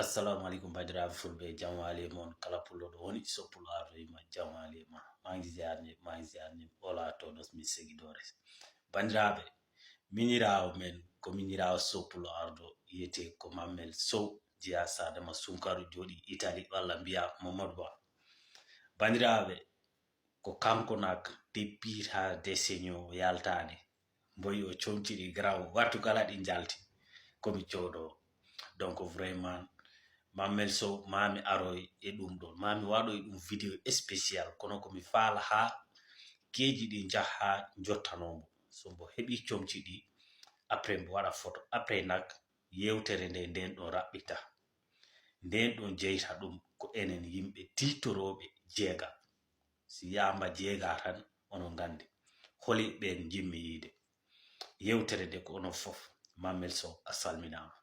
Assalamu alaikum bandiraɓe fulɓe, jam wali mon kala pulloɗo woni so pullo ardoyima jam wali ma mangi ziarni ola tonos mi seguidores bandiraɓe. Minirawo men ko minirawo sow pullo ardo yete ko Mammel Sow jiya Sadama Sunkaru joɗi Italy walla mbiya Mamadou Ba. Bandiraɓe ko kanko nak depuis ha décennie o yaltane mboyi o comciɗi graw wattu kala ɗi jalti komi coɗo. Donc vraiment Mammel Sow mami aroy e ɗum ɗon mami waɗo e ɗum vidéo spécial kono komi faala ha keji ɗi jaha jottanomo so mbo heɓi comci ɗi après mbo waɗa photo après nak yewtere nde nden ɗon raɓɓita nden ɗon jeyta ɗum ko enen yimɓe titoroɓe jeega si yamba jeega tan onon gandi holi ɓen jimmi yide yewtere nde ko onon fof Mammel Sow a salminama.